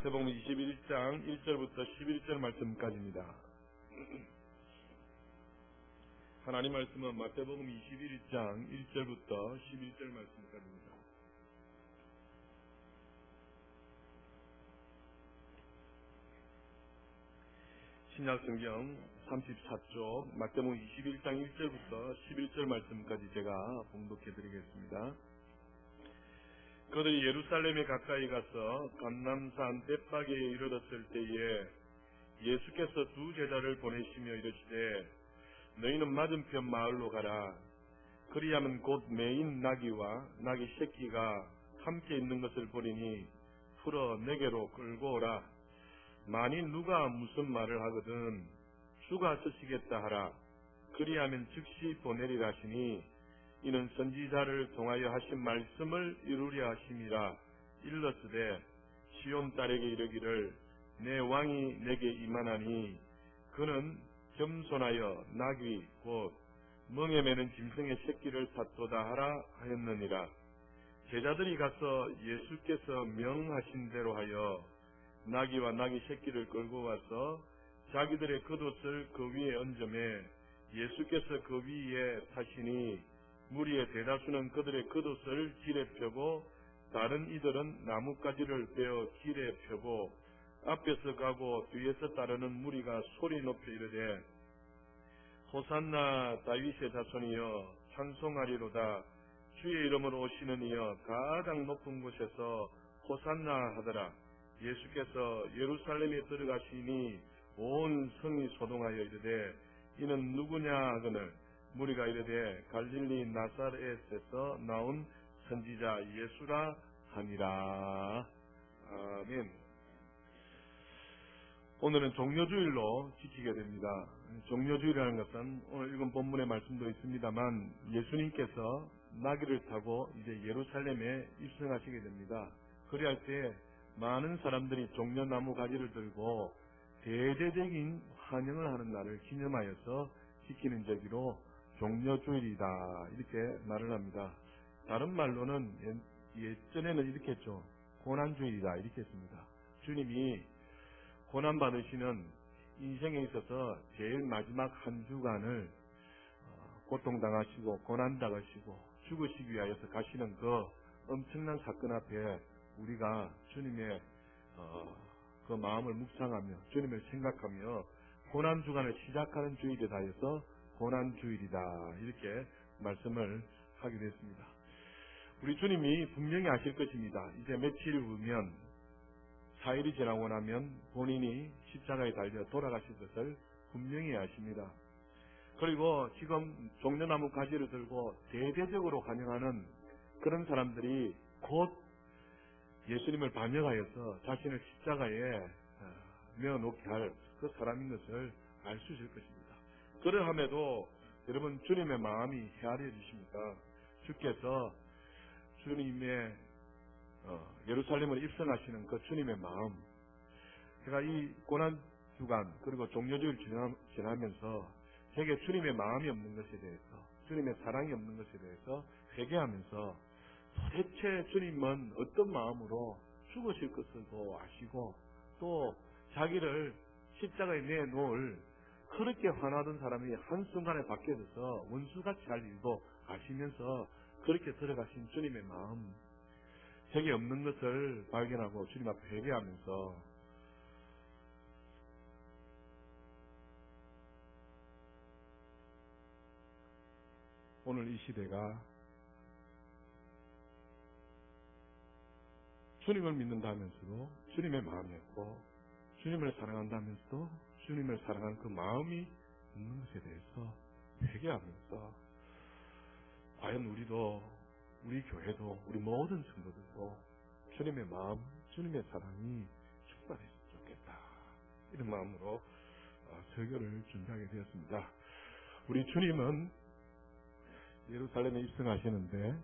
마태복음 21장 1절부터 11절 말씀까지입니다. 하나님 말씀은 마태복음 21장 1절부터 11절 말씀까지입니다. 신약성경 34쪽 마태복음 21장 1절부터 11절 말씀까지 제가 봉독해드리겠습니다. 그들이 예루살렘에 가까이 가서 감람산 벳박에 이르렀을 때에 예수께서 두 제자를 보내시며 이르시되 너희는 맞은편 마을로 가라. 그리하면 곧 매인 나귀와 나귀 새끼가 함께 있는 것을 보리니 풀어 내게로 끌고 오라. 만일 누가 무슨 말을 하거든 주가 쓰시겠다 하라. 그리하면 즉시 보내리라 하시니 이는 선지자를 통하여 하신 말씀을 이루려 하심이라. 일렀으되 시온 딸에게 이르기를 내 왕이 내게 임하나니 그는 겸손하여 나귀 곧 멍에 매는 짐승의 새끼를 샀도다 하라 하였느니라. 제자들이 가서 예수께서 명하신 대로 하여 나귀와 나귀 새끼를 끌고 와서 자기들의 겉옷을 그 위에 얹으매 예수께서 그 위에 타시니 무리의 대다수는 그들의 겉옷을 길에 펴고 다른 이들은 나뭇가지를 베어 길에 펴고 앞에서 가고 뒤에서 따르는 무리가 소리 높여 이르되 호산나 다윗의 자손이여 찬송하리로다. 주의 이름으로 오시는 이여 가장 높은 곳에서 호산나 하더라. 예수께서 예루살렘에 들어가시니 온 성이 소동하여 이르되 이는 누구냐 하거늘 무리가 이르되 갈릴리 나사렛에서 나온 선지자 예수라 하니라. 아멘. 오늘은 종려주일로 지키게 됩니다. 종려주일이라는 것은 오늘 읽은 본문의 말씀도 있습니다만 예수님께서 나귀를 타고 이제 예루살렘에 입성하시게 됩니다. 그리할 때 많은 사람들이 종려나무 가지를 들고 대대적인 환영을 하는 날을 기념하여서 지키는 제기로 종려주일이다 이렇게 말을 합니다. 다른 말로는 예전에는 이렇게 했죠. 고난주일이다 이렇게 했습니다. 주님이 고난받으시는 인생에 있어서 제일 마지막 한 주간을 고통당하시고 고난당하시고 죽으시기 위하여서 가시는 그 엄청난 사건 앞에 우리가 주님의 그 마음을 묵상하며 주님을 생각하며 고난주간을 시작하는 주일에 대하여서 고난주일이다 이렇게 말씀을 하기도 했습니다. 우리 주님이 분명히 아실 것입니다. 이제 며칠 후면 4일이 지나고 나면 본인이 십자가에 달려 돌아가실 것을 분명히 아십니다. 그리고 지금 종려나무 가지를 들고 대대적으로 환영하는 그런 사람들이 곧 예수님을 반역하여서 자신을 십자가에 메어놓게 할 그 사람인 것을 알 수 있을 것입니다. 그러함에도 여러분 주님의 마음이 헤아려 주십니까? 주께서 주님의 예루살렘을 입성하시는 그 주님의 마음, 제가 이 고난주간 그리고 종려주일 지나면서 제게 주님의 마음이 없는 것에 대해서 주님의 사랑이 없는 것에 대해서 회개하면서 도대체 주님은 어떤 마음으로 죽으실 것을도 아시고 또 자기를 십자가에 내놓을 그렇게 화나던 사람이 한순간에 바뀌어져서 원수같이 할 일도 아시면서 그렇게 들어가신 주님의 마음, 제게 없는 것을 발견하고 주님 앞에 회개하면서 오늘 이 시대가 주님을 믿는다면서도 주님의 마음이 없고 주님을 사랑한다면서도 주님을 사랑하는 그 마음이 없는 것에 대해서 회개하면서 과연 우리도 우리 교회도 우리 모든 성도들도 주님의 마음, 주님의 사랑이 충만했으면 좋겠다 이런 마음으로 설교를 준비하게 되었습니다. 우리 주님은 예루살렘에 입성하시는데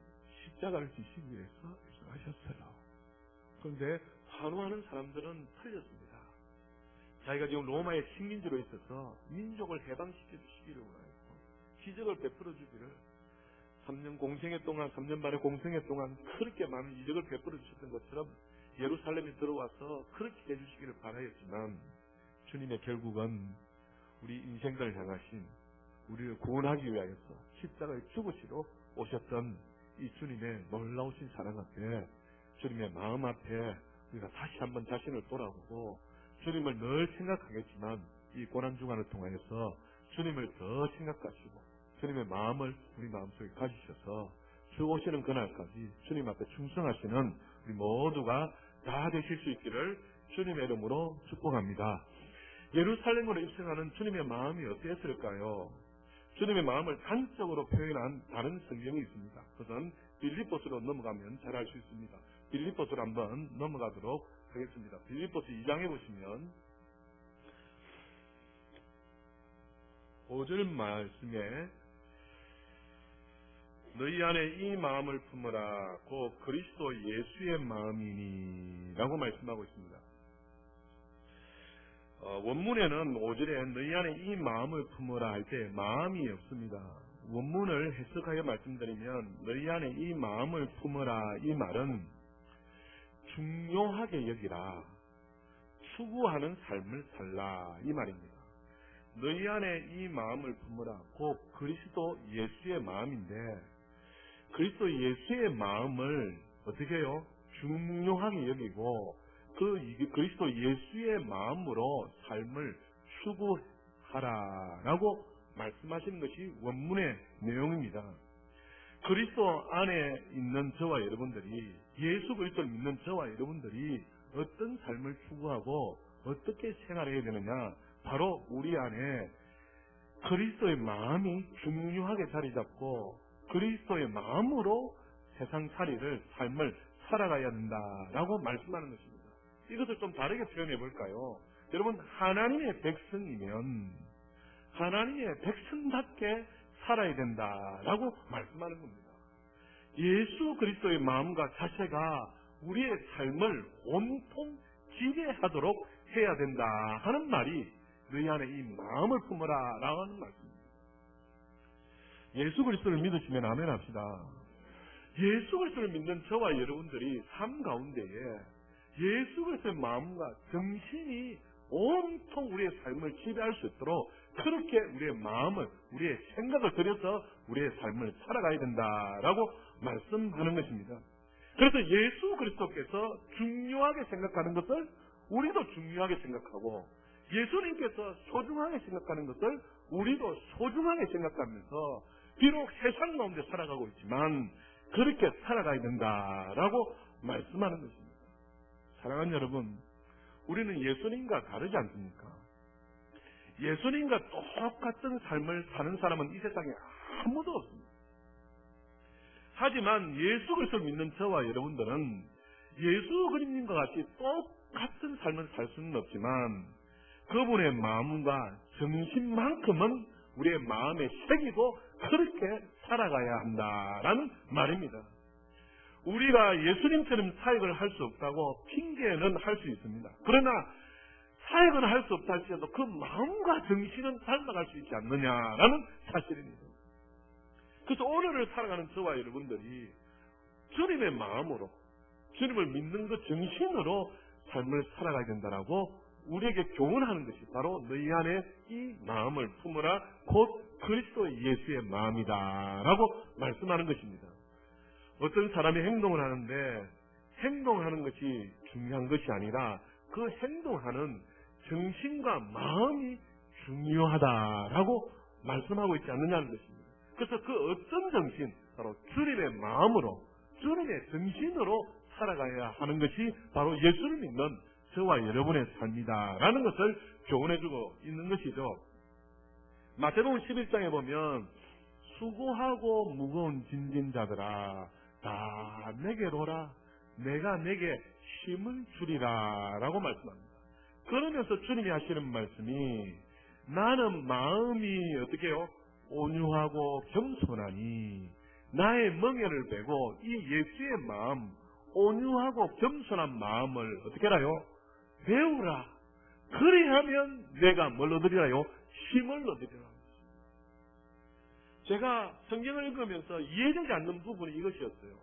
십자가를 지시기 위해서 입성하셨어요. 그런데 환호하는 사람들은 틀렸습니다. 자기가 지금 로마의 식민지로 있어서 민족을 해방시켜 주시기를 원하였고 기적을 베풀어 주기를 3년 공생애 동안 3년 반의 공생애 동안 그렇게 많은 이적을 베풀어 주셨던 것처럼 예루살렘에 들어와서 그렇게 해주시기를 바라였지만 주님의 결국은 우리 인생들을 향하신 우리를 구원하기 위하여서 십자가에 죽으시러 오셨던 이 주님의 놀라우신 사랑 앞에, 주님의 마음 앞에 우리가 다시 한번 자신을 돌아보고 주님을 늘 생각하겠지만 이 고난주간을 통하여서 주님을 더 생각하시고 주님의 마음을 우리 마음속에 가지셔서 주 오시는 그날까지 주님 앞에 충성하시는 우리 모두가 다 되실 수 있기를 주님의 이름으로 축복합니다. 예루살렘으로 입성하는 주님의 마음이 어땠을까요? 주님의 마음을 단적으로 표현한 다른 성경이 있습니다. 그것은 빌립보서로 넘어가면 잘 알 수 있습니다. 빌립보서로 한번 넘어가도록 하겠습니다. 빌립보서 2장에 보시면 5절 말씀에 너희 안에 이 마음을 품으라 곧 그리스도 예수의 마음이니 라고 말씀하고 있습니다. 원문에는 5절에 너희 안에 이 마음을 품으라 할 때 마음이 없습니다. 원문을 해석하여 말씀드리면 너희 안에 이 마음을 품으라 이 말은 중요하게 여기라, 추구하는 삶을 살라 이 말입니다. 너희 안에 이 마음을 품으라 곧 그리스도 예수의 마음인데, 그리스도 예수의 마음을 어떻게 해요? 중요하게 여기고 그리스도 예수의 마음으로 삶을 추구하라라고 말씀하시는 것이 원문의 내용입니다. 그리스도 안에 있는 저와 여러분들이, 예수 그리스도를 믿는 저와 여러분들이 어떤 삶을 추구하고 어떻게 생활해야 되느냐, 바로 우리 안에 그리스도의 마음이 중요하게 자리 잡고 그리스도의 마음으로 세상살이를, 삶을 살아가야 한다라고 말씀하는 것입니다. 이것을 좀 다르게 표현해 볼까요? 여러분, 하나님의 백성이면 하나님의 백성답게 살아야 된다라고 말씀하는 겁니다. 예수 그리스도의 마음과 자세가 우리의 삶을 온통 지배하도록 해야 된다 하는 말이 너희 안에 이 마음을 품어라 라는 말씀입니다. 예수 그리스도를 믿으시면 아멘 합시다. 예수 그리스도를 믿는 저와 여러분들이 삶 가운데에 예수 그리스도의 마음과 정신이 온통 우리의 삶을 지배할 수 있도록 그렇게 우리의 마음을, 우리의 생각을 들여서 우리의 삶을 살아가야 된다라고 말씀하는 것입니다. 그래서 예수 그리스도께서 중요하게 생각하는 것을 우리도 중요하게 생각하고, 예수님께서 소중하게 생각하는 것을 우리도 소중하게 생각하면서 비록 세상 가운데 살아가고 있지만 그렇게 살아가야 된다라고 말씀하는 것입니다. 사랑하는 여러분, 우리는 예수님과 다르지 않습니까? 예수님과 똑같은 삶을 사는 사람은 이 세상에 아무도 없습니다. 하지만 예수 그리스도를 믿는 저와 여러분들은 예수 그리스도님과 같이 똑같은 삶을 살 수는 없지만 그분의 마음과 정신만큼은 우리의 마음에 새기고 그렇게 살아가야 한다라는 말입니다. 우리가 예수님처럼 사역을 할 수 없다고 핑계는 할 수 있습니다. 그러나 사역은 할 수 없다 할지라도 그 마음과 정신은 닮아갈 수 있지 않느냐라는 사실입니다. 그래서 오늘을 살아가는 저와 여러분들이 주님의 마음으로, 주님을 믿는 그 정신으로 삶을 살아가야 된다라고 우리에게 교훈하는 것이 바로 너희 안에 이 마음을 품으라 곧 그리스도 예수의 마음이다 라고 말씀하는 것입니다. 어떤 사람이 행동을 하는데 행동하는 것이 중요한 것이 아니라 그 행동하는 정신과 마음이 중요하다라고 말씀하고 있지 않느냐는 것입니다. 그래서 그 어떤 정신, 바로 주님의 마음으로, 주님의 정신으로 살아가야 하는 것이 바로 예수를 믿는 저와 여러분의 삶이다라는 것을 교훈해주고 있는 것이죠. 마태복음 11장에 보면 수고하고 무거운 짐진 자들아 다 내게로 오라, 내가 내게 힘을 주리라 라고 말씀합니다. 그러면서 주님이 하시는 말씀이 나는 마음이 어떻게 해요? 온유하고 겸손하니 나의 멍에를 베고 이 예수의 마음, 온유하고 겸손한 마음을 어떻게 하라요? 배우라. 그리하면 내가 뭘 얻으리라요? 힘을 얻으리라. 제가 성경을 읽으면서 이해되지 않는 부분이 이것이었어요.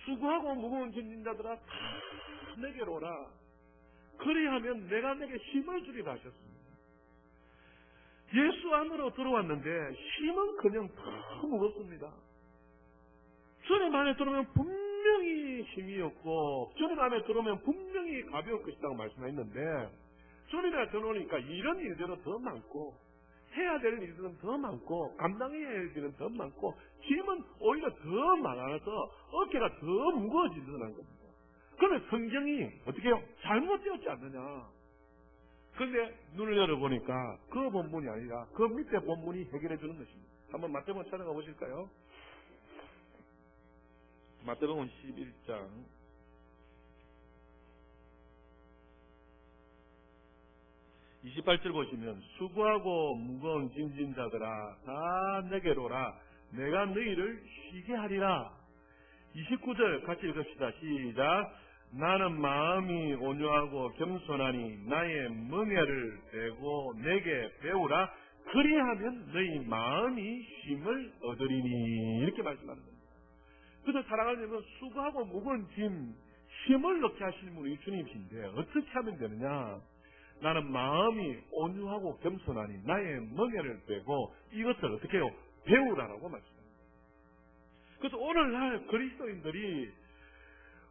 수고하고 무거운 짐진 자들아 다 내게로 오라. 그리하면 내가 내게 힘을 주리라 하셨습니다. 예수 안으로 들어왔는데 힘은 그냥 다 무겁습니다. 주님 안에 들어오면 분명히 힘이 없고 주님 안에 들어오면 분명히 가벼울 것이라고 말씀했는데 주님 안에 들어오니까 이런 일들은 더 많고 해야 될 일들은 더 많고 감당해야 할 일들은 더 많고 짐은 오히려 더 많아서 어깨가 더 무거워지더라는 겁니다. 그러면 성경이 어떻게 해요? 잘못되었지 않느냐. 그런데 눈을 열어보니까 그 본문이 아니라 그 밑에 본문이 해결해 주는 것입니다. 한번 마태복음 찾아가 보실까요? 마태복음 11장 28절 보시면 수고하고 무거운 짐진 자들아 다 내게로 오라. 내가 너희를 쉬게 하리라. 29절 같이 읽읍시다. 시작. 나는 마음이 온유하고 겸손하니 나의 멍에를 빼고 내게 배우라. 그리하면 너희 마음이 쉼을 얻으리니. 이렇게 말씀하는 겁니다. 그래서 사랑하는 여러분, 수고하고 무거운 짐, 힘을 넣게 하시는 분이 주님이신데 어떻게 하면 되느냐. 나는 마음이 온유하고 겸손하니 나의 멍에를 빼고 이것을 어떻게 해요? 배우라라고 말씀합니다. 그래서 오늘날 그리스도인들이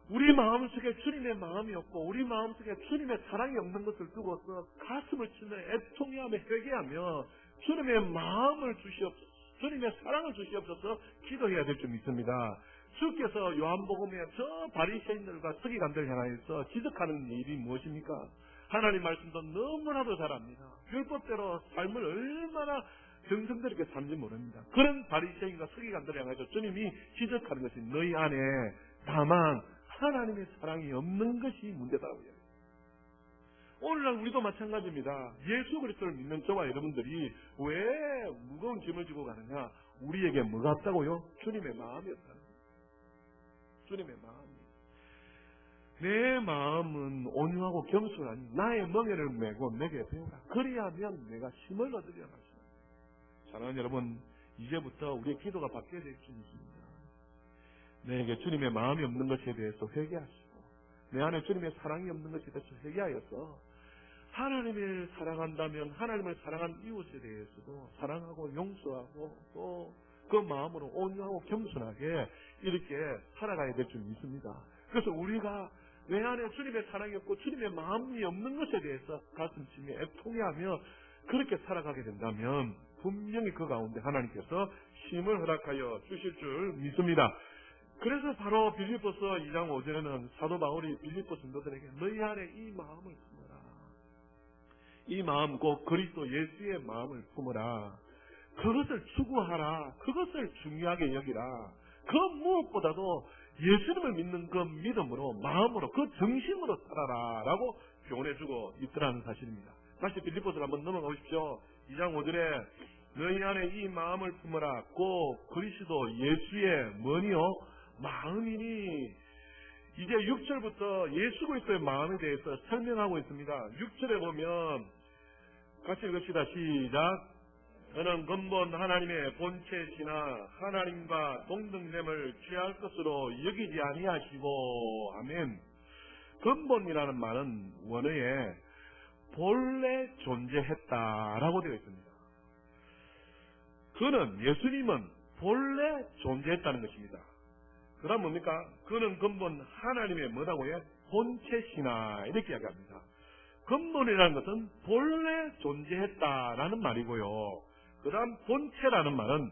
우리 마음속에 주님의 마음이 없고 우리 마음속에 주님의 사랑이 없는 것을 두고서 가슴을 치며 애통해하며 회개하며 주님의 마음을 주시옵소서, 주님의 사랑을 주시옵소서 기도해야 될 점 있습니다. 주께서 요한복음에 저 바리새인들과 서기관들 향하여서 지적하는 일이 무엇입니까? 하나님 말씀도 너무나도 잘 압니다. 율법대로 삶을 얼마나 정성스럽게 산지 모릅니다. 그런 바리새인과 서기관들을 향해서 주님이 지적하는 것이 너희 안에 다만 하나님의 사랑이 없는 것이 문제다라고 이야기합니다. 오늘날 우리도 마찬가지입니다. 예수 그리스도를 믿는 저와 여러분들이 왜 무거운 짐을 지고 가느냐? 우리에게 뭐가 없다고요? 주님의 마음이 없다는 거예요. 주님의 마음이. 내 마음은 온유하고 겸손하니 나의 멍에를 메고 내게 배우라. 그리하면 내가 힘을 얻으리라 말씀합니다. 사랑하는 여러분, 이제부터 우리의 기도가 바뀌어야 될 줄 믿습니다. 내게 주님의 마음이 없는 것에 대해서 회개하시고 내 안에 주님의 사랑이 없는 것에 대해서 회개하여서 하나님을 사랑한다면 하나님을 사랑한 이웃에 대해서도 사랑하고 용서하고 또 그 마음으로 온유하고 겸손하게 이렇게 살아가야 될 줄 믿습니다. 그래서 우리가 내 안에 주님의 사랑이 없고 주님의 마음이 없는 것에 대해서 가슴치며 애통해하며 그렇게 살아가게 된다면 분명히 그 가운데 하나님께서 힘을 허락하여 주실 줄 믿습니다. 그래서 바로 빌립보서 2장 5절에는 사도 바울이 빌립보 성도들에게 너희 안에 이 마음을 품어라. 이 마음 곧 그리스도 예수의 마음을 품어라. 그것을 추구하라. 그것을 중요하게 여기라. 그 무엇보다도 예수님을 믿는 그 믿음으로 마음으로 그 정신으로 살아라 라고 교훈해주고 있더라는 사실입니다. 다시 빌립보서로 한번 넘어가 보십시오. 2장 5절에 너희 안에 이 마음을 품어라. 곧 그리스도 예수의 뭐니요? 마음이니. 이제 6절부터 예수 그리스도의 마음에 대해서 설명하고 있습니다. 6절에 보면 같이 읽읍시다. 시작. 너는 근본 하나님의 본체시나 하나님과 동등됨을 취할 것으로 여기지 아니하시고. 아멘. 근본이라는 말은 원어에 본래 존재했다라고 되어 있습니다. 그는 예수님은 본래 존재했다는 것입니다. 그 다음 뭡니까? 그는 근본 하나님의 뭐라고요? 본체시나 이렇게 이야기합니다. 근본이라는 것은 본래 존재했다라는 말이고요. 그 다음 본체라는 말은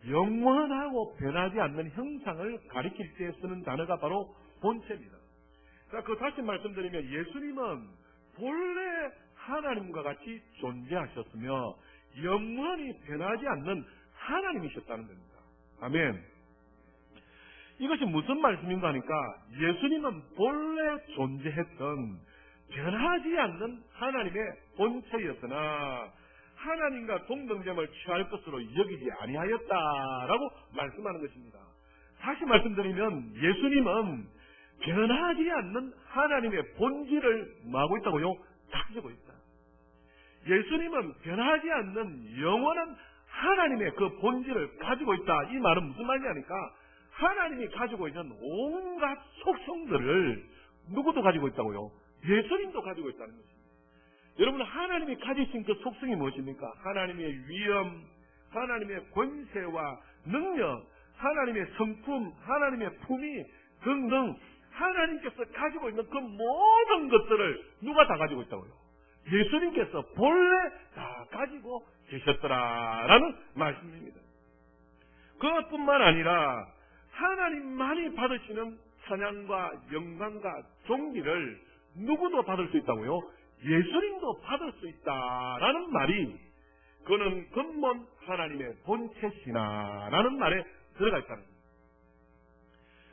영원하고 변하지 않는 형상을 가리킬 때 쓰는 단어가 바로 본체입니다. 자, 그 다시 말씀드리면 예수님은 본래 하나님과 같이 존재하셨으며 영원히 변하지 않는 하나님이셨다는 겁니다. 아멘. 이것이 무슨 말씀인가 하니까 예수님은 본래 존재했던 변하지 않는 하나님의 본체였으나 하나님과 동등됨을 취할 것으로 여기지 아니하였다라고 말씀하는 것입니다. 다시 말씀드리면 예수님은 변하지 않는 하나님의 본질을 뭐하고 있다고요? 가지고 있다. 예수님은 변하지 않는 영원한 하나님의 그 본질을 가지고 있다. 이 말은 무슨 말이냐니까 하나님이 가지고 있는 온갖 속성들을 누구도 가지고 있다고요? 예수님도 가지고 있다는 것입니다. 여러분, 하나님이 가지신 그 속성이 무엇입니까? 하나님의 위엄, 하나님의 권세와 능력, 하나님의 성품, 하나님의 품위 등등 하나님께서 가지고 있는 그 모든 것들을 누가 다 가지고 있다고요? 예수님께서 본래 다 가지고 계셨더라라는 말씀입니다. 그것뿐만 아니라 하나님만이 받으시는 찬양과 영광과 존귀를 누구도 받을 수 있다고요? 예수님도 받을 수 있다라는 말이 그는 근본 하나님의 본체시나라는 말에 들어가 있다는 겁니다.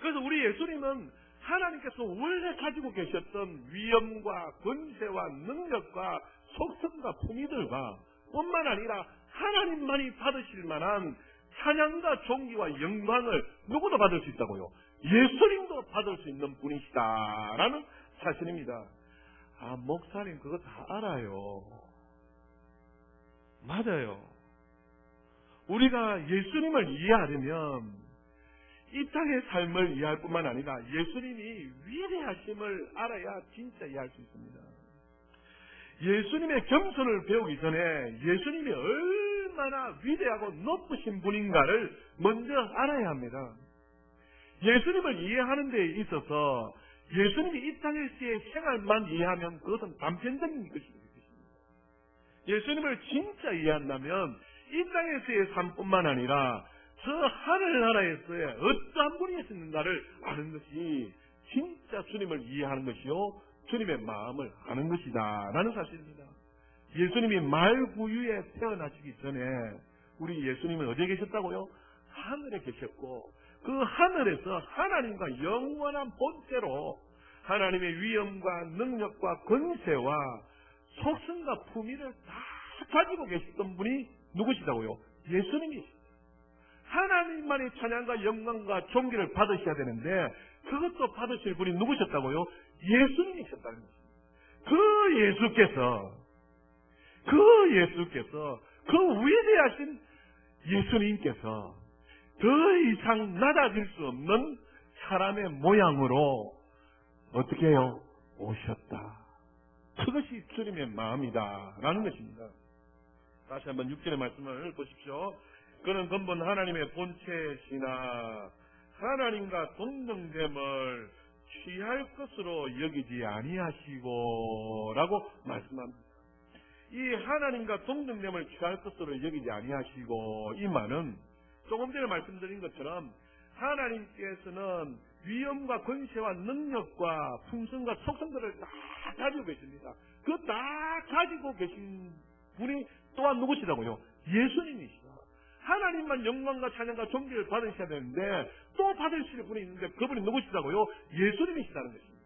그래서 우리 예수님은 하나님께서 원래 가지고 계셨던 위엄과 권세와 능력과 속성과 품위들과 뿐만 아니라 하나님만이 받으실 만한 찬양과 존귀와 영광을 누구도 받을 수 있다고요? 예수님도 받을 수 있는 분이시다라는 사실입니다. 아, 목사님 그거 다 알아요. 맞아요. 우리가 예수님을 이해하려면 이 땅의 삶을 이해할 뿐만 아니라 예수님이 위대하심을 알아야 진짜 이해할 수 있습니다. 예수님의 겸손을 배우기 전에 예수님이 얼마나 위대하고 높으신 분인가를 먼저 알아야 합니다. 예수님을 이해하는 데 있어서 예수님이 이 땅에서의 생활만 이해하면 그것은 단편적인 것입니다. 예수님을 진짜 이해한다면 이 땅에서의 삶뿐만 아니라 저 하늘나라에서의 어떠한 분이었는가를 아는 것이 진짜 주님을 이해하는 것이요 주님의 마음을 아는 것이다 라는 사실입니다. 예수님이 말구유에 태어나시기 전에 우리 예수님은 어디에 계셨다고요? 하늘에 계셨고 그 하늘에서 하나님과 영원한 본체로 하나님의 위엄과 능력과 권세와 속성과 품위를 다 가지고 계셨던 분이 누구시다고요? 예수님이시다. 하나님만의 찬양과 영광과 존귀를 받으셔야 되는데 그것도 받으실 분이 누구셨다고요? 예수님이셨다는 것입니다. 그 예수께서 그 위대하신 예수님께서 더 이상 낮아질 수 없는 사람의 모양으로 어떻게 해요? 오셨다. 그것이 주님의 마음이다 라는 것입니다. 다시 한번 6절의 말씀을 보십시오. 그는 근본 하나님의 본체시나 하나님과 동등됨을 취할 것으로 여기지 아니하시고 라고 말씀합니다. 이 하나님과 동등됨을 취할 것으로 여기지 아니하시고 이 말은 조금 전에 말씀드린 것처럼 하나님께서는 위엄과 권세와 능력과 품성과 속성들을 다 가지고 계십니다. 그 다 가지고 계신 분이 또한 누구시다고요? 예수님이시다. 하나님만 영광과 찬양과 존귀를 받으셔야 되는데 또 받으실 분이 있는데 그분이 누구시다고요? 예수님이시다는 것입니다.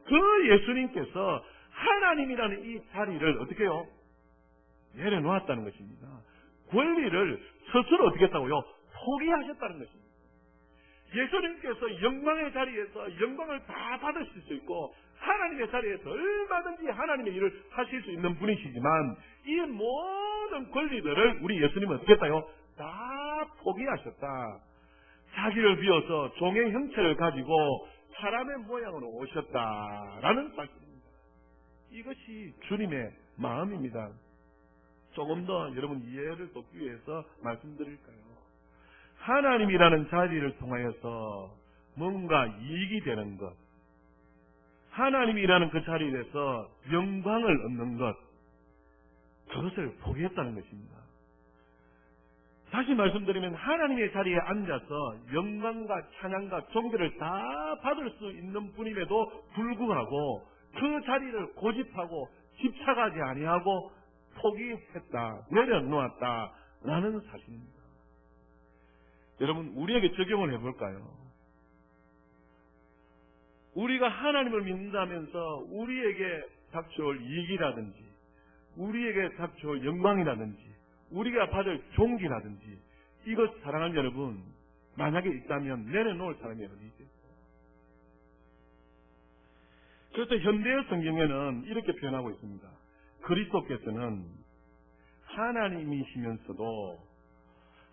그 예수님께서 하나님이라는 이 자리를 어떻게 해요? 내려놓았다는 것입니다. 권리를 스스로 어떻게 했다고요? 포기하셨다는 것입니다. 예수님께서 영광의 자리에서 영광을 다 받으실 수 있고 하나님의 자리에서 얼마든지 하나님의 일을 하실 수 있는 분이시지만 이 모든 권리들을 우리 예수님은 어떻게 했다요? 다 포기하셨다. 자기를 비워서 종의 형체를 가지고 사람의 모양으로 오셨다라는 사실입니다. 이것이 주님의 마음입니다. 조금 더 여러분 이해를 돕기 위해서 말씀드릴까요? 하나님이라는 자리를 통하여서 뭔가 이익이 되는 것, 하나님이라는 그 자리에서 영광을 얻는 것, 그것을 포기했다는 것입니다. 다시 말씀드리면 하나님의 자리에 앉아서 영광과 찬양과 존귀를 다 받을 수 있는 분임에도 불구하고 그 자리를 고집하고 집착하지 아니하고 포기했다, 내려놓았다라는 사실입니다. 여러분, 우리에게 적용을 해볼까요? 우리가 하나님을 믿는다면서 우리에게 닥쳐올 이익이라든지 우리에게 닥쳐올 영광이라든지 우리가 받을 존귀라든지 이것 사랑하는 여러분, 만약에 있다면 내려놓을 사람이 어디 있겠어요? 그래서 현대의 성경에는 이렇게 표현하고 있습니다. 그리스도께서는 하나님이시면서도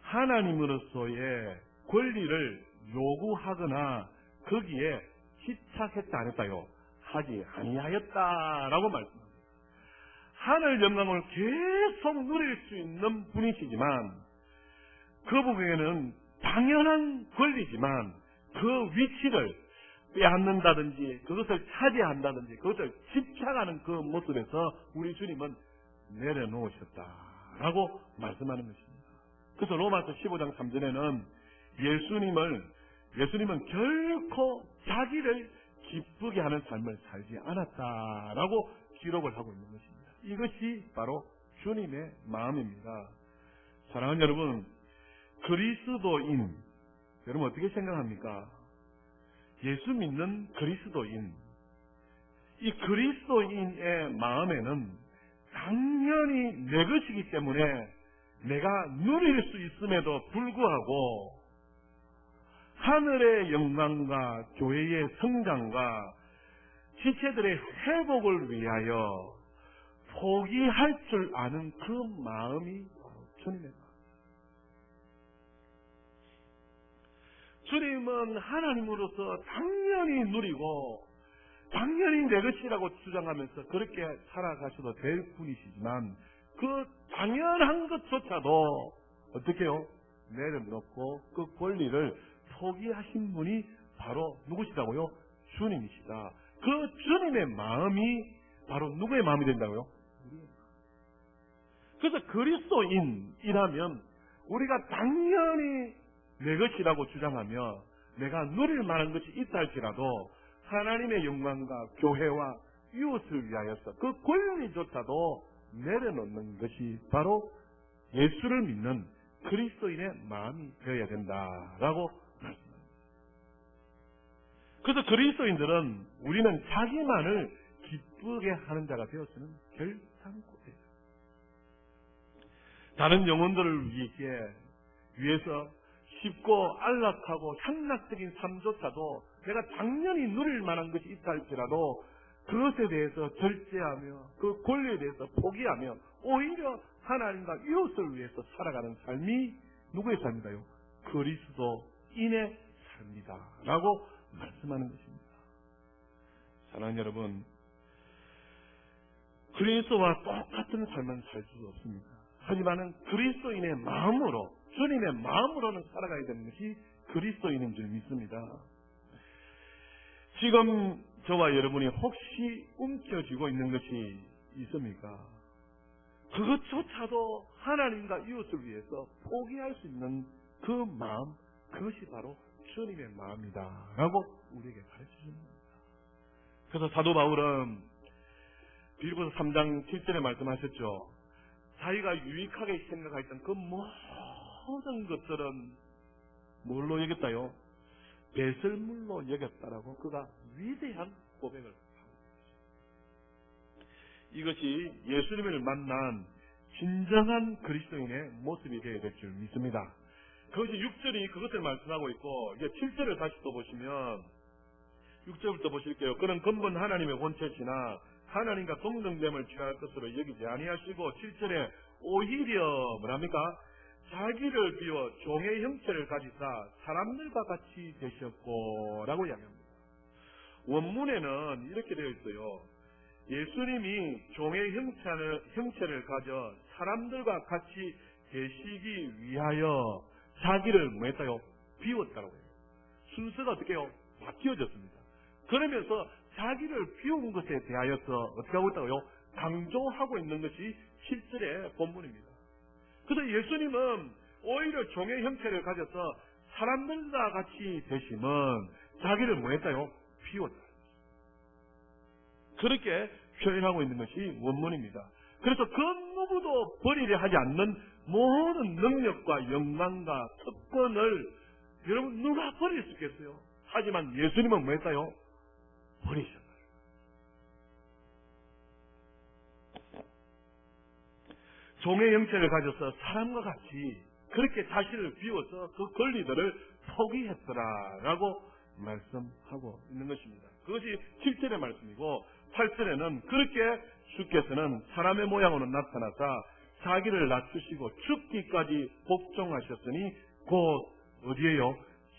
하나님으로서의 권리를 요구하거나 거기에 집착했다 안 했다요? 하지 아니하였다라고 말씀합니다. 하늘 영광을 계속 누릴 수 있는 분이시지만 그 부분에는 당연한 권리지만 그 위치를 빼앗는다든지 그것을 차지한다든지 그것을 집착하는 그 모습에서 우리 주님은 내려놓으셨다라고 말씀하는 것입니다. 그래서 로마서 15장 3절에는 예수님은 결코 자기를 기쁘게 하는 삶을 살지 않았다라고 기록을 하고 있는 것입니다. 이것이 바로 주님의 마음입니다. 사랑하는 여러분, 그리스도인, 여러분 어떻게 생각합니까? 예수 믿는 그리스도인, 이 그리스도인의 마음에는 당연히 내 것이기 때문에 내가 누릴 수 있음에도 불구하고 하늘의 영광과 교회의 성장과 지체들의 회복을 위하여 포기할 줄 아는 그 마음이 바로 주님의 마음. 주님은 하나님으로서 당연히 누리고 당연히 내 것이라고 주장하면서 그렇게 살아가셔도 될 분이시지만 그 당연한 것조차도 어떻게 해요? 내려놓고 그 권리를 포기하신 분이 바로 누구시다고요? 주님이시다. 그 주님의 마음이 바로 누구의 마음이 된다고요? 그래서 그리스도인이라면 우리가 당연히 내 것이라고 주장하며 내가 누릴 만한 것이 있다 할지라도 하나님의 영광과 교회와 이웃을 위하여서 그 권리조차도 내려놓는 것이 바로 예수를 믿는 그리스도인의 마음이 되어야 된다라고 말씀합니다. 그래서 그리스도인들은 우리는 자기만을 기쁘게 하는 자가 되어서는 결단코 돼요. 다른 영혼들을 위해서 쉽고 안락하고 향락적인 삶조차도 내가 당연히 누릴 만한 것이 있다 할지라도 그것에 대해서 절제하며 그 권리에 대해서 포기하며 오히려 하나님과 이웃을 위해서 살아가는 삶이 누구의 삶이다요? 그리스도인의 삶이다 라고 말씀하는 것입니다. 사랑하는 여러분, 그리스도와 똑같은 삶은 살 수 없습니다. 하지만 그리스도인의 마음으로 주님의 마음으로는 살아가야 되는 것이 그리스도인인 줄 믿습니다. 지금 저와 여러분이 혹시 움켜쥐고 있는 것이 있습니까? 그것조차도 하나님과 이웃을 위해서 포기할 수 있는 그 마음, 그것이 바로 주님의 마음이다 라고 우리에게 가르쳐줍니다. 그래서 사도 바울은 빌립보서 3장 7절에 말씀하셨죠. 자기가 유익하게 생각했던 그 모든 것들은 뭘로 여겼다요? 배설물로 여겼다라고 그가 위대한 고백을 하고 있습니다. 이것이 예수님을 만난 진정한 그리스도인의 모습이 되어야 될 줄 믿습니다. 그것이 6절이 그것을 말씀하고 있고 이제 7절을 다시 또 보시면 6절부터 보실게요. 그는 근본 하나님의 본체시나 하나님과 동등됨을 취할 것으로 여기지 아니하시고 7절에 오히려 뭐랍니까? 자기를 비워 종의 형체를 가지사 사람들과 같이 되셨고 라고 이야기합니다. 원문에는 이렇게 되어 있어요. 예수님이 종의 형체를 가져 사람들과 같이 되시기 위하여 자기를 뭐 했다요? 비웠다라고 해요. 순서가 어떻게 해요? 바뀌어졌습니다. 그러면서 자기를 비운 것에 대하여서 어떻게 하고 있다고요? 강조하고 있는 것이 7절의 본문입니다. 그래서 예수님은 오히려 종의 형체를 가져서 사람들과 같이 되심은 자기를 뭐 했다요? 비웠다. 그렇게 표현하고 있는 것이 원문입니다. 그래서 그 누구도 버리려 하지 않는 모든 능력과 영광과 특권을 여러분 누가 버릴 수 있겠어요? 하지만 예수님은 뭐 했다요? 버리셨어요. 종의 형체를 가져서 사람과 같이 그렇게 자신을 비워서 그 권리들을 포기했더라라고 말씀하고 있는 것입니다. 그것이 7절의 말씀이고 8절에는 그렇게 주께서는 사람의 모양으로 나타나사 자기를 낮추시고 죽기까지 복종하셨으니 곧 어디에요?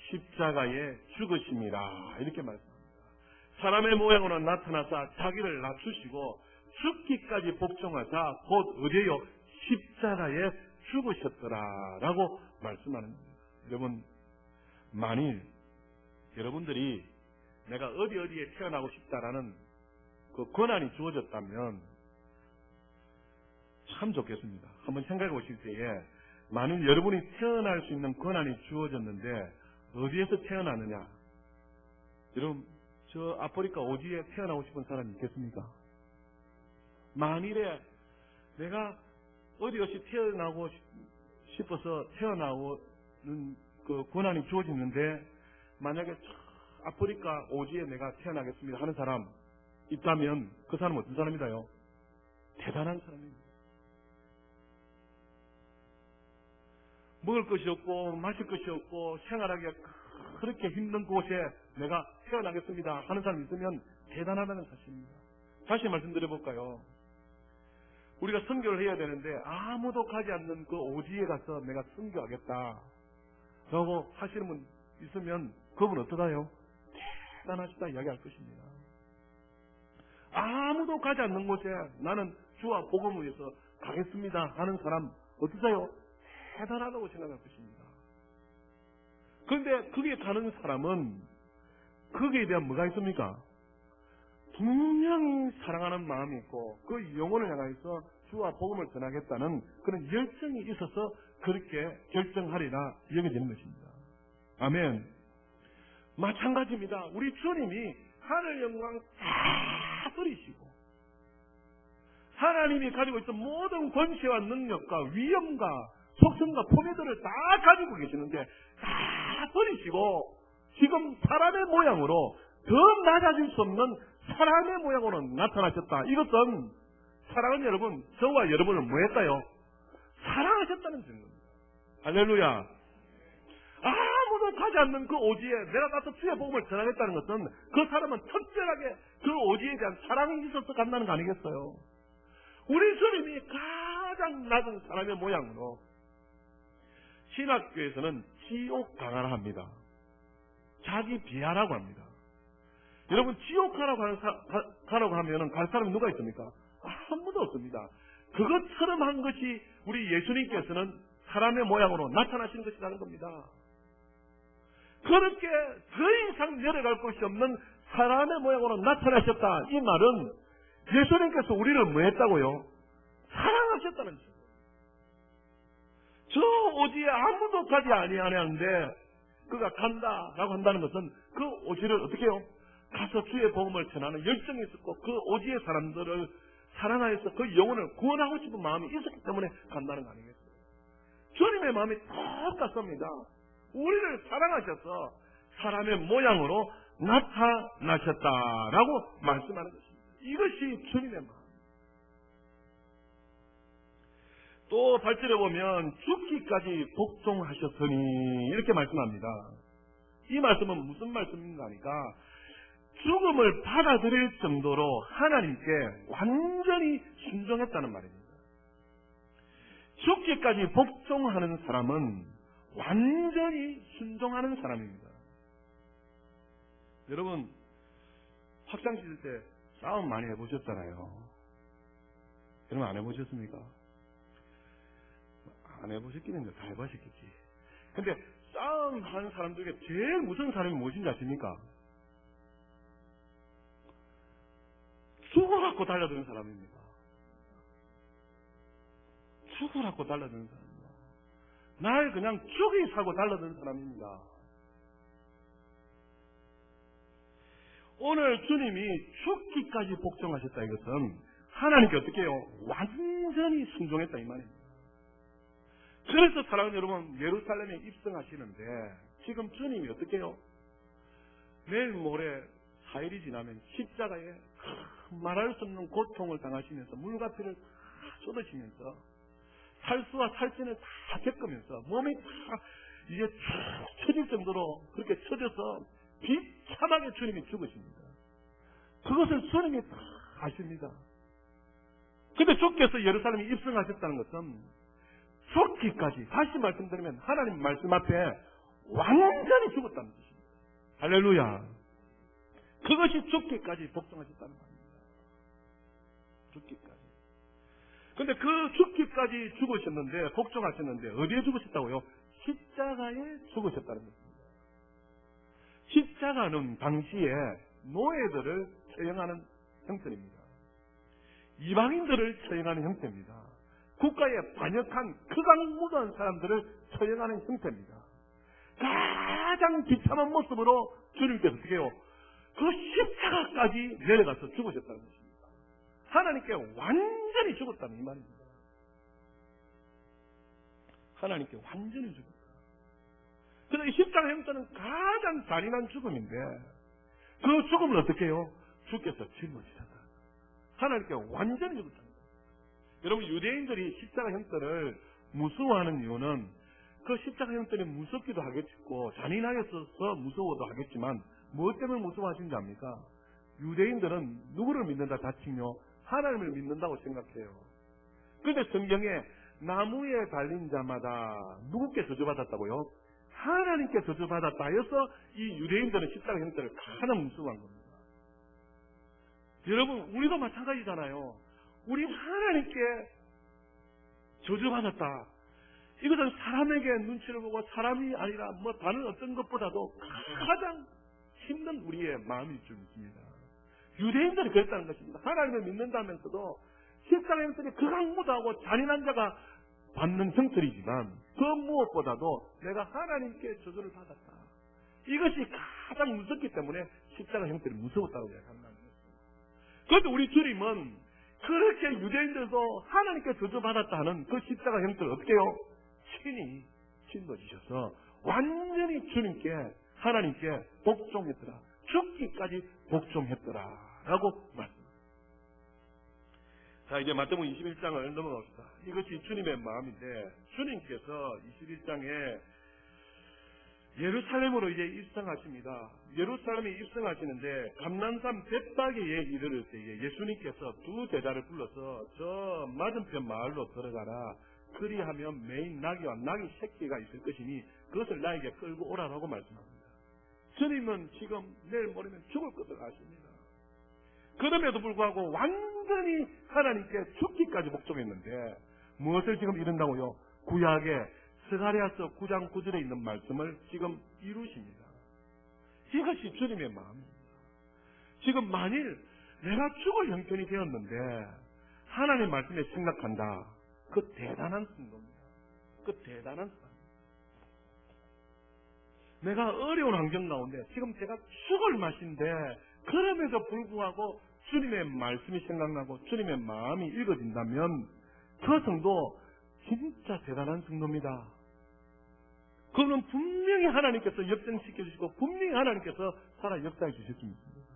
십자가에 죽으심이라 이렇게 말씀합니다. 사람의 모양으로 나타나사 자기를 낮추시고 죽기까지 복종하사 곧 어디에요? 십자가에 죽으셨더라라고 말씀하는 겁니다. 여러분, 만일 여러분들이 내가 어디에 태어나고 싶다라는 그 권한이 주어졌다면 참 좋겠습니다. 한번 생각해 보실 때에 만일 여러분이 태어날 수 있는 권한이 주어졌는데 어디에서 태어나느냐? 여러분, 저 아프리카 어디에 태어나고 싶은 사람이 있겠습니까? 만일에 내가 어디 태어나고 싶어서 태어나오는 그 권한이 주어졌는데 만약에 아프리카 오지에 내가 태어나겠습니다 하는 사람 있다면 그 사람은 어떤 사람이다요? 대단한 사람입니다. 먹을 것이 없고 마실 것이 없고 생활하기가 그렇게 힘든 곳에 내가 태어나겠습니다 하는 사람이 있으면 대단하다는 사실입니다. 다시 말씀드려볼까요? 우리가 선교를 해야 되는데 아무도 가지 않는 그 오지에 가서 내가 선교하겠다 라고 하시는 분 있으면 그분 어떠다요? 대단하시다 이야기할 것입니다. 아무도 가지 않는 곳에 나는 주와 복음을 위해서 가겠습니다 하는 사람 어떠세요? 대단하다고 생각할 것입니다. 그런데 거기에 가는 사람은 거기에 대한 뭐가 있습니까? 분명히 사랑하는 마음이 있고 그 영혼을 향해서 주와 복음을 전하겠다는 그런 열정이 있어서 그렇게 결정하리라 여겨지는 것입니다. 아멘. 마찬가지입니다. 우리 주님이 하늘 영광 다 버리시고 하나님이 가지고 있던 모든 권세와 능력과 위엄과 속성과 포맷들을 다 가지고 계시는데 다 버리시고 지금 사람의 모양으로 더 낮아질 수 없는 사람의 모양으로 나타나셨다. 이것은 사랑하는 여러분, 저와 여러분을 뭐 했다요? 사랑하셨다는 증거입니다. 할렐루야. 아무도 가지 않는 그 오지에 내가 가서 주의 복음을 전하겠다는 것은 그 사람은 특별하게 그 오지에 대한 사랑이 있어서 간다는 거 아니겠어요? 우리 주님이 가장 낮은 사람의 모양으로 신학교에서는 지옥 강화라 합니다. 자기 비하라고 합니다. 여러분, 지옥 가라고 하면은 갈 사람이 누가 있습니까? 아무도 없습니다. 그것처럼 한 것이 우리 예수님께서는 사람의 모양으로 나타나시는 것이라는 겁니다. 그렇게 더 이상 내려갈 곳이 없는 사람의 모양으로 나타나셨다. 이 말은 예수님께서 우리를 뭐 했다고요? 사랑하셨다는 거죠. 저 오지에 아무도 가지 아니하는데 그가 간다라고 한다는 것은 그 오지를 어떻게 해요? 가서 주의 복음을 전하는 열정이 있었고 그 오지의 사람들을 사랑하여서 그 영혼을 구원하고 싶은 마음이 있었기 때문에 간다는 거 아니겠어요? 주님의 마음이 똑같습니다. 우리를 사랑하셔서 사람의 모양으로 나타나셨다라고 말씀하는 것입니다. 이것이 주님의 마음. 또 8절에 보면 죽기까지 복종하셨으니 이렇게 말씀합니다. 이 말씀은 무슨 말씀인가 하니까 죽음을 받아들일 정도로 하나님께 완전히 순종했다는 말입니다. 죽기까지 복종하는 사람은 완전히 순종하는 사람입니다. 여러분, 학창시절 때 싸움 많이 해보셨잖아요. 여러분 안 해보셨습니까? 안 해보셨겠는데 다 해보셨겠지. 근데 싸움 하는 사람 중에 제일 무서운 사람이 무엇인지 아십니까? 죽으라고 달려드는 사람입니다. 죽으라고 달려드는 사람입니다. 날 그냥 죽이사고 달려드는 사람입니다. 오늘 주님이 죽기까지 복종하셨다. 이것은 하나님께 어떻게 해요? 완전히 순종했다 이 말입니다. 그래서 사랑하는 여러분, 예루살렘에 입성하시는데 지금 주님이 어떻게 해요? 내일 모레 4일이 지나면 십자가에 말할 수 없는 고통을 당하시면서 물과 피를 다 쏟으시면서 살수와 살찐을 다 겪으면서 몸이 다 이제 쭉 처질 정도로 그렇게 처져서 비참하게 주님이 죽으십니다. 그것을 주님이 다 아십니다. 근데 주께서 예루살렘에 입성하셨다는 것은 죽기까지, 다시 말씀드리면 하나님 말씀 앞에 완전히 죽었다는 뜻입니다. 할렐루야. 그것이 죽기까지 복종하셨다는 말입니다. 죽기까지. 근데 그 죽기까지 죽으셨는데, 복종하셨는데, 어디에 죽으셨다고요? 십자가에 죽으셨다는 것입니다. 십자가는 당시에 노예들을 처형하는 형태입니다. 이방인들을 처형하는 형태입니다. 국가에 반역한 극악무도한 사람들을 처형하는 형태입니다. 가장 비참한 모습으로 주님께서 어떻게 해요? 그 십자가까지 내려가서 죽으셨다는 것입니다. 하나님께 완전히 죽었다는 이 말입니다. 하나님께 완전히 죽었다. 그래서 이 십자가 형태는 가장 잔인한 죽음인데 그 죽음을 어떻게 해요? 주께서 짊어지셨다. 하나님께 완전히 죽었다. 여러분, 유대인들이 십자가 형태를 무서워하는 이유는 그 십자가 형태는 무섭기도 하겠고 잔인하겠어서 무서워도 하겠지만 무엇 때문에 무서워하시는지 압니까? 유대인들은 누구를 믿는다 다칭요? 하나님을 믿는다고 생각해요. 그런데 성경에 나무에 달린 자마다 누구께 저주받았다고요? 하나님께 저주받았다 해서 이 유대인들은 십자가 형태를 가장 무서워한 겁니다. 여러분, 우리도 마찬가지잖아요. 우리 하나님께 저주받았다. 이것은 사람에게 눈치를 보고 사람이 아니라 뭐 다른 어떤 것보다도 가장 힘든 우리의 마음일 줄 믿습니다. 유대인들이 그랬다는 것입니다. 하나님을 믿는다면서도 십자가 형태를 극악무도하고 잔인한 자가 받는 형태이지만 그 무엇보다도 내가 하나님께 저주를 받았다. 이것이 가장 무섭기 때문에 십자가 형태를 무서웠다고 이야기한다는 것입니다. 그런데 우리 주님은 그렇게 유대인들도 하나님께 저주받았다는 그 십자가 형태를 어떻게 해요? 친히 짊어지셔서 완전히 주님께 하나님께 복종했더라. 죽기까지 복종했더라 라고 말씀합니다. 자, 이제 마태복음 21장을 넘어갑시다. 이것이 주님의 마음인데 주님께서 21장에 예루살렘으로 이제 입성하십니다. 예루살렘에 입성하시는데 감난산 벳바게에 이르를 때에 예수님께서 두 제자를 불러서 저 맞은편 마을로 들어가라. 그리하면 매인 나귀와 나귀 새끼가 있을 것이니 그것을 나에게 끌고 오라라고 말씀합니다. 주님은 지금 내일 모레면 죽을 것을 아십니다. 그럼에도 불구하고 완전히 하나님께 죽기까지 복종했는데 무엇을 지금 이룬다고요? 구약에 스가랴서 9장 9절에 있는 말씀을 지금 이루십니다. 이것이 주님의 마음입니다. 지금 만일 내가 죽을 형편이 되었는데 하나님의 말씀에 생각한다. 그 대단한 순간입니다. 그 대단한 순간. 내가 어려운 환경 가운데 지금 제가 죽을 맛인데 그럼에도 불구하고 주님의 말씀이 생각나고 주님의 마음이 읽어진다면 그 성도 진짜 대단한 성도입니다. 그거는 분명히 하나님께서 역전시켜 주시고 분명히 하나님께서 살아 역사해 주실 수 있습니다.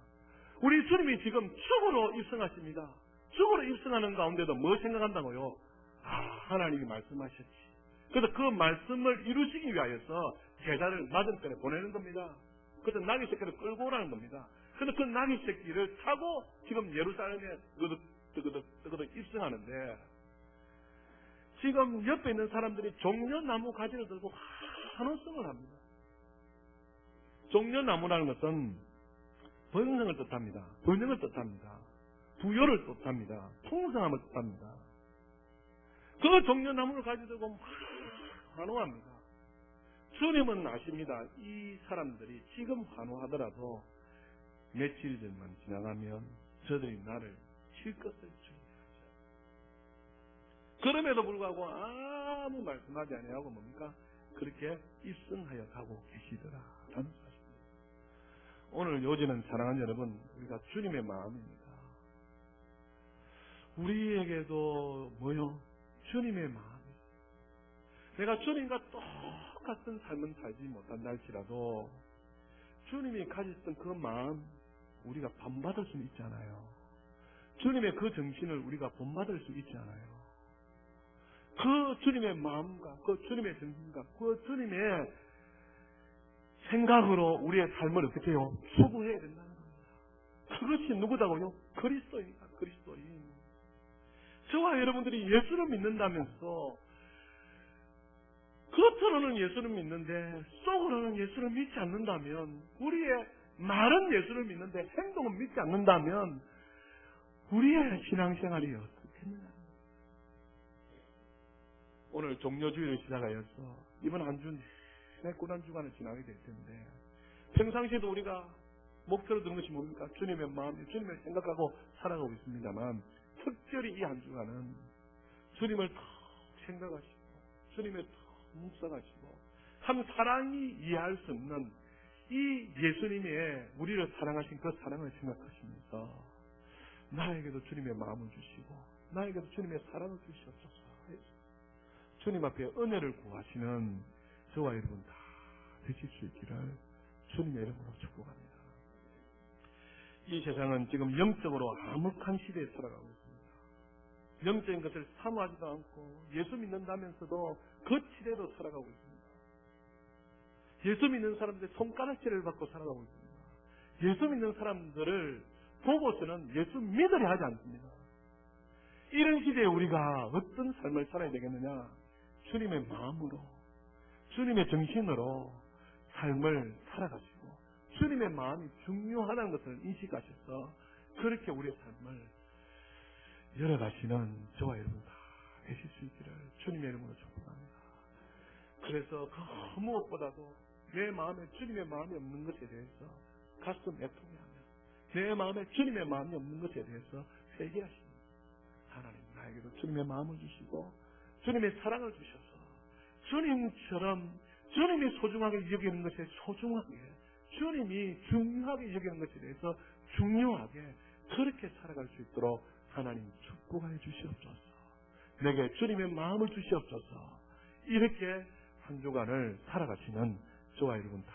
우리 주님이 지금 죽으로 입성하십니다. 죽으로 입성하는 가운데도 뭐 생각한다고요? 하나님이 말씀하셨지. 그래서 그 말씀을 이루시기 위하여서 제자를 맞은편에 보내는 겁니다. 그래서 나귀 새끼를 끌고 오라는 겁니다. 그래서 그 나귀 새끼를 타고 지금 예루살렘에 뜨거득 입성하는데 지금 옆에 있는 사람들이 종려나무 가지를 들고 환호성을 합니다. 종려나무라는 것은 번성을 뜻합니다. 번영을 뜻합니다. 부여를 뜻합니다. 풍성함을 뜻합니다. 그 종려나무를 가지고 들고 환호합니다. 주님은 아십니다. 이 사람들이 지금 환호하더라도 며칠들만 지나가면 저들이 나를 칠 것을 준비하죠. 그럼에도 불구하고 아무 말씀하지 아니하고 뭡니까? 그렇게 입성하여 가고 계시더라 라는 사실입니다. 오늘 요지는 사랑하는 여러분, 우리가 주님의 마음입니다. 우리에게도 뭐요? 주님의 마음. 내가 주님과 똑같은 삶은 살지 못한다 할지라도 주님이 가지셨던 그 마음 우리가 본받을 수 있잖아요. 주님의 그 정신을 우리가 본받을 수 있잖아요. 그 주님의 마음과 그 주님의 정신과 그 주님의 생각으로 우리의 삶을 어떻게 해요? 추구해야 된다는 겁니다. 그것이 누구다고요? 그리스도입니다. 그리스도인. 저와 여러분들이 예수를 믿는다면서 겉으로는 예수를 믿는데 속으로는 예수를 믿지 않는다면, 우리의 말은 예수를 믿는데 행동은 믿지 않는다면 우리의 신앙생활이 어떻겠느냐. 오늘 종료주의를 시작하여서 이번 한 주 내내 고난주간을 지나게 될 텐데, 평상시에도 우리가 목표로 두는 것이 뭡니까? 주님의 마음, 주님을 생각하고 살아가고 있습니다만, 특별히 이 한 주간은 주님을 더 생각하시고 주님을 더 묵상하시고, 참 사랑이 이해할 수 없는 이 예수님의 우리를 사랑하신 그 사랑을 생각하시면서 나에게도 주님의 마음을 주시고 나에게도 주님의 사랑을 주시옵소서. 주님 앞에 은혜를 구하시는 저와 여러분 다 되실 수 있기를 주님의 이름으로 축복합니다. 이 세상은 지금 영적으로 암흑한 시대에 살아가고 있습니다. 영적인 것을 사모하지도 않고 예수 믿는다면서도 거칠애로 살아가고 있습니다. 예수 믿는 사람들의 손가락질을 받고 살아가고 있습니다. 예수 믿는 사람들을 보고서는 예수 믿으려 하지 않습니다. 이런 시대에 우리가 어떤 삶을 살아야 되겠느냐? 주님의 마음으로, 주님의 정신으로 삶을 살아가시고 주님의 마음이 중요하다는 것을 인식하셔서 그렇게 우리의 삶을 열어가시는 저와 여러분 다 되실 수 있기를 주님의 이름으로 축복합니다. 그래서 그 무엇보다도 내 마음에 주님의 마음이 없는 것에 대해서 가슴 애통해하며 내 마음에 주님의 마음이 없는 것에 대해서 회개하십니다. 하나님, 나에게도 주님의 마음을 주시고 주님의 사랑을 주셔서 주님처럼 주님이 소중하게 여기는 것에 소중하게, 주님이 중요하게 여기는 것에 대해서 중요하게 그렇게 살아갈 수 있도록 하나님 축복하여 주시옵소서. 내게 주님의 마음을 주시옵소서. 이렇게 한 주간을 살아가시는 저와 여러분 다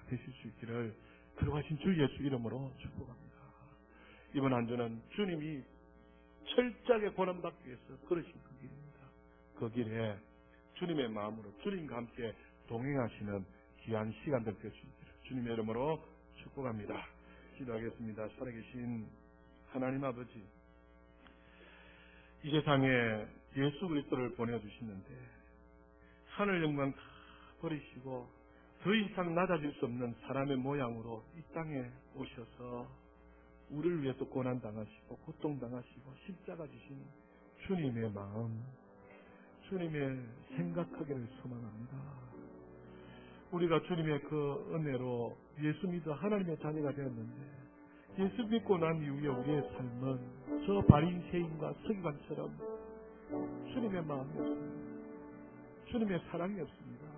되실 수 있기를 거룩하신 주 예수 이름으로 축복합니다. 이번 한 주는 주님이 철저하게 고난받기 위해서 걸으신 그 길입니다. 그 길에 주님의 마음으로 주님과 함께 동행하시는 귀한 시간들 될 수 있기를 주님의 이름으로 축복합니다. 기도하겠습니다. 살아계신 하나님 아버지, 이 세상에 예수 그리스도를 보내주시는데 하늘 영광 다 버리시고 더 이상 낮아질 수 없는 사람의 모양으로 이 땅에 오셔서 우리를 위해서 고난당하시고 고통당하시고 십자가 지신 주님의 마음, 주님의 생각하기를 소망합니다. 우리가 주님의 그 은혜로 예수 믿어 하나님의 자녀가 되었는데 예수 믿고 난 이후에 우리의 삶은 저 바리새인과 서기관처럼 주님의 마음이 없습니다. 주님의 사랑이 없습니다.